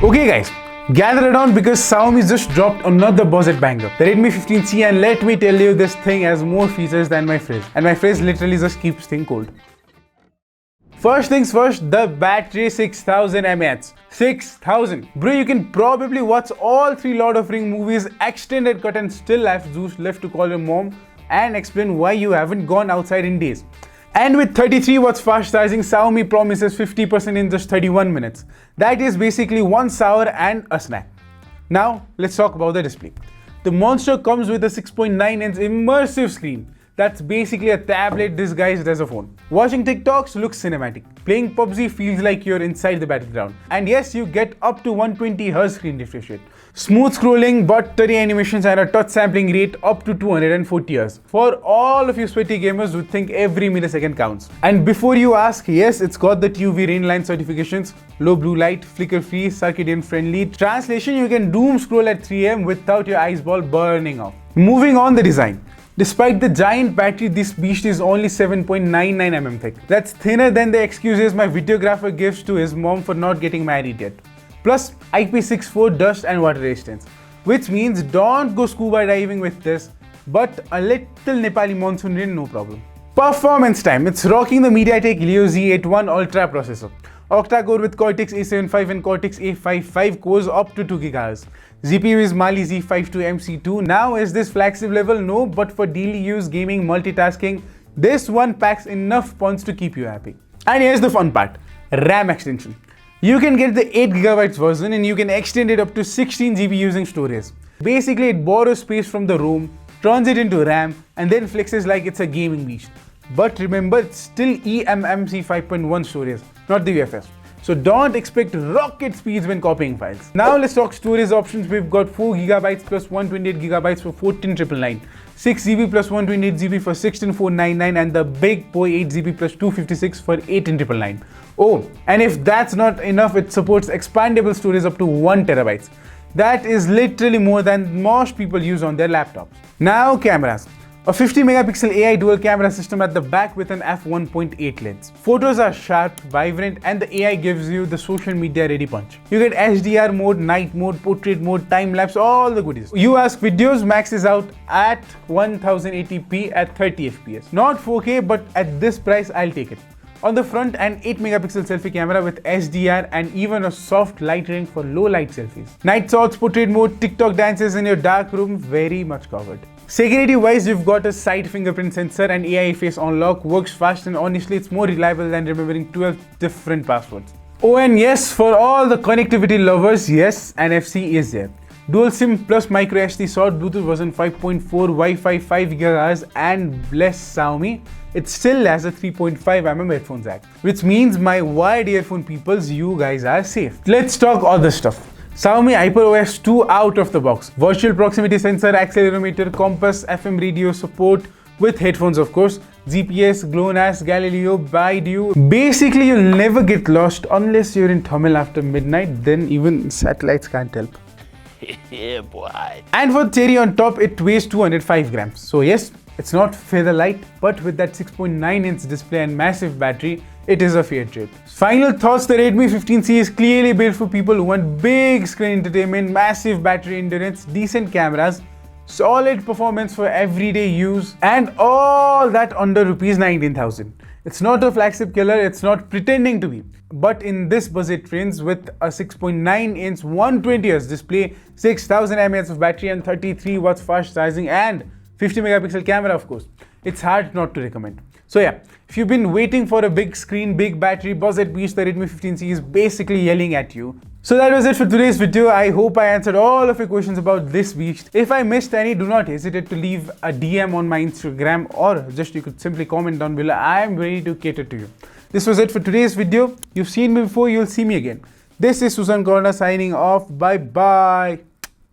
Okay guys, gather around because Xiaomi just dropped another budget banger, the Redmi 15C, and let me tell you, this thing has more features than my fridge, and my fridge literally just keeps things cold. First things first, the battery 6000 mAh. 6000. Bro, you can probably watch all 3 Lord of Ring movies extended cut and still have juice left to call your mom and explain why you haven't gone outside in days. And with 33 watts fast charging, Xiaomi promises 50% in just 31 minutes. That is basically 1 shower and a snack. Now, let's talk about the display. The monster comes with a 6.9-inch immersive screen. That's basically a tablet disguised as a phone. Watching TikToks looks cinematic. Playing PUBG feels like you're inside the battleground. And yes, you get up to 120Hz screen refresh rate. Smooth scrolling, buttery animations, and a touch sampling rate up to 240Hz. For all of you sweaty gamers who think every millisecond counts. And before you ask, yes, it's got the UV Rainline certifications, low blue light, flicker-free, circadian friendly. Translation, you can doom scroll at 3 AM without your eyes ball burning off. Moving on, the design. Despite the giant battery, this beast is only 7.99mm thick. That's thinner than the excuses my videographer gives to his mom for not getting married yet. Plus IP64 dust and water resistance, which means don't go scuba diving with this, but a little Nepali monsoon rain, no problem. Performance time, it's rocking the MediaTek Helio Z81 Ultra processor. Octa-core with Cortex A75 and Cortex A55 cores up to 2 GHz. GPU is Mali Z52MC2. Now, is this flagship level? No, but for daily use, gaming, multitasking, this one packs enough punch to keep you happy. And here's the fun part, RAM extension. You can get the 8GB version and you can extend it up to 16GB using storage. Basically, it borrows space from the ROM, turns it into RAM, and then flexes like it's a gaming beast. But remember, it's still eMMC 5.1 storage, not the UFS. So don't expect rocket speeds when copying files. Now let's talk storage options. We've got 4GB plus 128GB for 14,999, 6GB plus 128GB for 16,499, and the big boy 8GB plus 256 for 18,999. Oh, and if that's not enough, it supports expandable storage up to 1TB. That is literally more than most people use on their laptops. Now cameras. A 50MP AI dual camera system at the back with an f1.8 lens. Photos are sharp, vibrant, and the AI gives you the social media ready punch. You get HDR mode, night mode, portrait mode, time lapse, all the goodies. You ask videos, maxes out at 1080p at 30 FPS. Not 4K, but at this price, I'll take it. On the front, an 8MP selfie camera with HDR and even a soft light ring for low light selfies. Night shots, portrait mode, TikTok dances in your dark room, very much covered. Security wise, you've got a side fingerprint sensor and AI face unlock, works fast, and honestly it's more reliable than remembering 12 different passwords. Oh, and yes, for all the connectivity lovers, yes, NFC is there. Dual SIM plus micro SD slot, Bluetooth version 5.4, Wi-Fi 5 GHz, and bless Xiaomi, it still has a 3.5mm headphone jack, which means my wired earphone peoples, you guys are safe. Let's talk other stuff. Xiaomi HyperOS 2 out of the box. Virtual proximity sensor, accelerometer, compass, FM radio support with headphones of course, GPS, GLONASS, Galileo, Baidu. Basically, you'll never get lost unless you're in Tamil after midnight, then even satellites can't help. Yeah, boy. And for cherry on top, it weighs 205 grams. So yes, it's not feather light, but with that 6.9-inch display and massive battery, it is a fair trade. Final thoughts, the Redmi 15C is clearly built for people who want big screen entertainment, massive battery endurance, decent cameras, solid performance for everyday use, and all that under Rs 19,000. It's not a flagship killer, it's not pretending to be. But in this budget range with a 6.9-inch 120Hz display, 6000 mAh of battery and 33 watts fast charging and 50MP camera of course, it's hard not to recommend. So yeah, if you've been waiting for a big screen, big battery, budget beast, the Redmi 15C is basically yelling at you. So that was it for today's video. I hope I answered all of your questions about this beast. If I missed any, do not hesitate to leave a DM on my Instagram, or just you could simply comment down below. I am ready to cater to you. This was it for today's video. You've seen me before, you'll see me again. This is Susan Corner signing off. Bye bye.